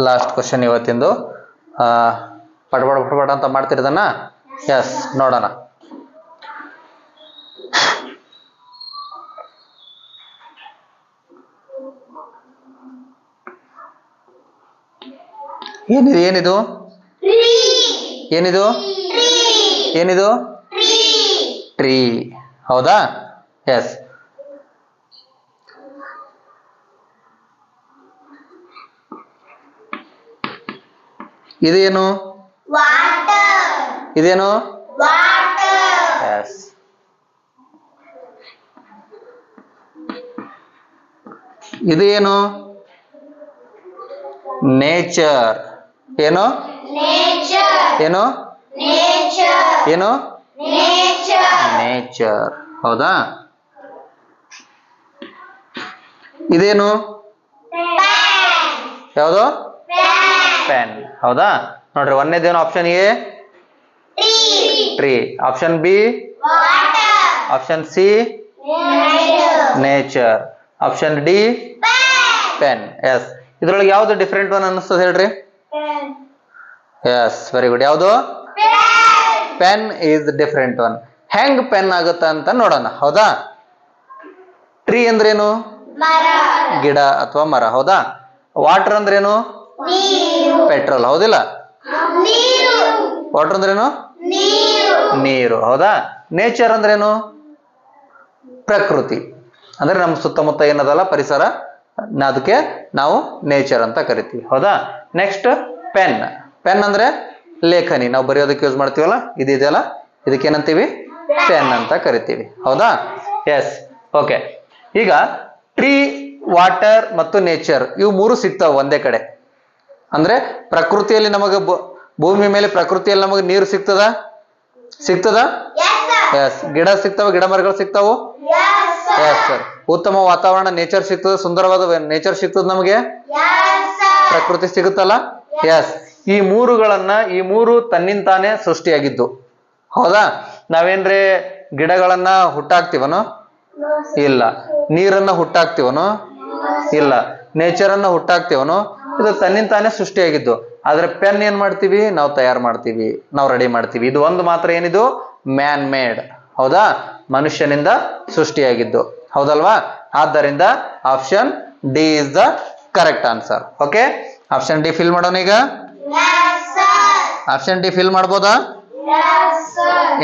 ಲಾಸ್ಟ್ ಕ್ವಶನ್ ಇವತ್ತಿಂದು. ಪಟಪಟ ಪಟಪಟ ಅಂತ ಮಾಡ್ತಿರೋದನ್ನ. ಎಸ್, ನೋಡೋಣ. ಏನಿದು ಏನಿದು ಏನಿದು ಏನಿದು ಟ್ರೀ. ಹೌದಾ? ಎಸ್. ಇದೇನು ಇದೇನು? ಎಸ್. ಇದು ಏನು? ನೇಚರ್. ಏನು ಏನು ಏನು? ನೇಚರ್. ಹೌದಾ? ಇದೇನು? ಯಾವುದು? ಪೆನ್. ಹೌದಾ? ನೋಡ್ರಿ, ಒಂದೇದೇನು? Option A tree, option B, option C nature, option D pen. Yes. ಇದ್ರೊಳಗೆ ಯಾವ್ದು ಡಿಫ್ರೆಂಟ್ ಒನ್ ಅನಿಸ್ತದೆ ಹೇಳ್ರಿ? Yes, very good. ಯಾವುದು? Pen is different one. ಹೆಂಗ್ ಪೆನ್ ಆಗುತ್ತ ಅಂತ ನೋಡೋಣ. ಹೌದಾ? ಟ್ರೀ ಅಂದ್ರೇನು? ಗಿಡ ಅಥವಾ ಮರ. ಹೌದಾ? ವಾಟರ್ ಅಂದ್ರೇನು? ಪೆಟ್ರೋಲ್. ಹೌದಿಲ್ಲ? ವಾಟರ್ ಅಂದ್ರೇನು? ನೀರು. ಹೌದಾ? ನೇಚರ್ ಅಂದ್ರೇನು? ಪ್ರಕೃತಿ. ಅಂದ್ರೆ ನಮ್ಮ ಸುತ್ತಮುತ್ತ ಏನದಲ್ಲ ಪರಿಸರ, ಅದಕ್ಕೆ ನಾವು ನೇಚರ್ ಅಂತ ಕರಿತೀವಿ. ಹೌದಾ? Next pen. ಪೆನ್ ಅಂದ್ರೆ ಲೇಖನಿ, ನಾವು ಬರೆಯೋದಕ್ಕೆ ಯೂಸ್ ಮಾಡ್ತೀವಲ್ಲ, ಇದೆಯಲ್ಲ, ಇದಕ್ಕೇನಂತೀವಿ? ಪೆನ್ ಅಂತ ಕರಿತೀವಿ. ಹೌದಾ? ಎಸ್. ಓಕೆ. ಈಗ ಟ್ರೀ, ವಾಟರ್ ಮತ್ತು ನೇಚರ್ ಇವು ಮೂರು ಸಿಗ್ತಾವ ಒಂದೇ ಕಡೆ. ಅಂದ್ರೆ ಪ್ರಕೃತಿಯಲ್ಲಿ ನಮಗೆ ಭೂಮಿ ಮೇಲೆ ಪ್ರಕೃತಿಯಲ್ಲಿ ನಮಗೆ ನೀರು ಸಿಗ್ತದ? ಎಸ್. ಗಿಡ ಸಿಗ್ತಾವ, ಗಿಡ ಮರಗಳು ಸಿಗ್ತಾವು. Yes sir. ಉತ್ತಮ ವಾತಾವರಣ, ನೇಚರ್ ಸಿಗ್ತದೆ, ಸುಂದರವಾದ ನೇಚರ್ ಸಿಗ್ತದೆ ನಮಗೆ, ಪ್ರಕೃತಿ ಸಿಗುತ್ತಲ್ಲ. ಎಸ್. ಈ ಮೂರು ತನ್ನಿಂತಾನೆ ಸೃಷ್ಟಿಯಾಗಿದ್ದು. ಹೌದಾ? ನಾವೇನ್ರಿ ಗಿಡಗಳನ್ನ ಹುಟ್ಟಾಕ್ತಿವನು? ಇಲ್ಲ. ನೀರನ್ನ ಹುಟ್ಟಾಕ್ತಿವನು? ಇಲ್ಲ. ನೇಚರ್ ಅನ್ನ ಹುಟ್ಟಾಕ್ತಿವನು? ಇದು ತನ್ನಿಂತಾನೆ ಸೃಷ್ಟಿಯಾಗಿದ್ದು. ಆದ್ರೆ ಪೆನ್ ಏನ್ ಮಾಡ್ತೀವಿ? ನಾವು ತಯಾರು ಮಾಡ್ತೀವಿ, ನಾವು ರೆಡಿ ಮಾಡ್ತೀವಿ. ಇದು ಒಂದು ಮಾತ್ರ ಏನಿದು? Man made. ಹೌದಾ? ಮನುಷ್ಯನಿಂದ ಸೃಷ್ಟಿಯಾಗಿದ್ದು. ಹೌದಲ್ವಾ? ಆದ್ದರಿಂದ option D is the correct answer. Okay, option D fill ಮಾಡೋಣ ಈಗ. ಆಪ್ಷನ್ ಡಿ ಫಿಲ್ ಮಾಡ್ಬೋದಾ?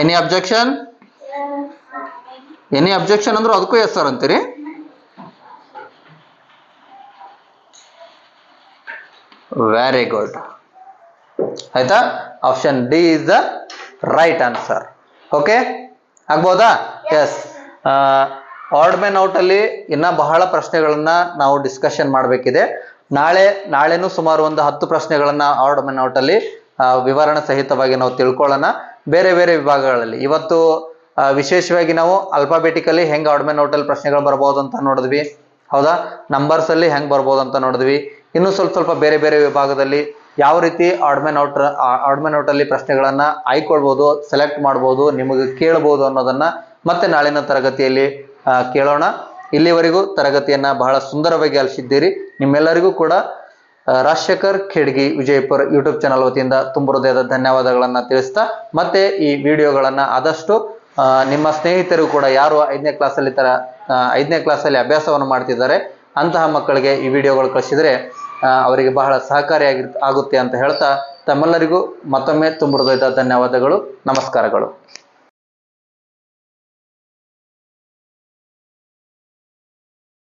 Any objection? ಎನಿ ಅಬ್ಜೆಕ್ಷನ್ ಅಂದ್ರೂ ಅದಕ್ಕೂ ಎಸ್ ಸರ್ ಅಂತೀರಿ? Very good. ಆಯ್ತಾ? Option D is the right answer. Okay, ಆಗ್ಬೋದಾ? ಎಸ್. ಆಡ್ ಮ್ಯಾನ್ ಔಟ್ ಅಲ್ಲಿ ಇನ್ನ ಬಹಳ ಪ್ರಶ್ನೆಗಳನ್ನ ನಾವು ಡಿಸ್ಕಷನ್ ಮಾಡಬೇಕಿದೆ. ನಾಳೆನೂ ಸುಮಾರು ಒಂದು 10 ಪ್ರಶ್ನೆಗಳನ್ನ ಆಡ್ ಮ್ಯಾನ್ ಔಟ್ ಅಲ್ಲಿ ವಿವರಣೆ ಸಹಿತವಾಗಿ ನಾವು ತಿಳ್ಕೊಳ್ಳೋಣ, ಬೇರೆ ಬೇರೆ ವಿಭಾಗಗಳಲ್ಲಿ. ಇವತ್ತು ವಿಶೇಷವಾಗಿ ನಾವು ಅಲ್ಫಾಬೆಟಿಕಲಿ ಹೆಂಗ್ ಆಡ್ ಮ್ಯಾನ್ ಔಟ್ ಅಲ್ಲಿ ಪ್ರಶ್ನೆಗಳು ಬರ್ಬೋದು ಅಂತ ನೋಡಿದ್ವಿ. ಹೌದಾ? ನಂಬರ್ಸ್ ಅಲ್ಲಿ ಹೆಂಗ್ ಬರ್ಬೋದು ಅಂತ ನೋಡಿದ್ವಿ. ಇನ್ನು ಸ್ವಲ್ಪ ಬೇರೆ ಬೇರೆ ವಿಭಾಗದಲ್ಲಿ ಯಾವ ರೀತಿ ಆಡ್ ಮ್ಯಾನ್ ಔಟ್ ಅಲ್ಲಿ ಪ್ರಶ್ನೆಗಳನ್ನ ಆಯ್ಕೊಳ್ಬಹುದು, ಸೆಲೆಕ್ಟ್ ಮಾಡ್ಬೋದು, ನಿಮಗೆ ಕೇಳಬಹುದು ಅನ್ನೋದನ್ನ ಮತ್ತೆ ನಾಳಿನ ತರಗತಿಯಲ್ಲಿ ಕೇಳೋಣ. ಇಲ್ಲಿವರೆಗೂ ತರಗತಿಯನ್ನ ಬಹಳ ಸುಂದರವಾಗಿ ಆಲಿಸಿದ್ದೀರಿ. ನಿಮ್ಮೆಲ್ಲರಿಗೂ ಕೂಡ ರಾಜಶೇಖರ್ ಖೇಡ್ಗಿ ವಿಜಯಪುರ ಯೂಟ್ಯೂಬ್ ಚಾನಲ್ ವತಿಯಿಂದ ತುಂಬ ಹೃದಯದ ಧನ್ಯವಾದಗಳನ್ನ ತಿಳಿಸ್ತಾ, ಮತ್ತೆ ಈ ವಿಡಿಯೋಗಳನ್ನ ಆದಷ್ಟು ನಿಮ್ಮ ಸ್ನೇಹಿತರು ಕೂಡ ಯಾರು 5ನೇ ಕ್ಲಾಸಲ್ಲಿ ಅಭ್ಯಾಸವನ್ನು ಮಾಡ್ತಿದ್ದಾರೆ ಅಂತಹ ಮಕ್ಕಳಿಗೆ ಈ ವಿಡಿಯೋಗಳು ಕಳಿಸಿದ್ರೆ ಅವರಿಗೆ ಬಹಳ ಆಗುತ್ತೆ ಅಂತ ಹೇಳ್ತಾ, ತಮ್ಮೆಲ್ಲರಿಗೂ ಮತ್ತೊಮ್ಮೆ ತುಂಬ ಹೃದಯದ ಧನ್ಯವಾದಗಳು. ನಮಸ್ಕಾರಗಳು.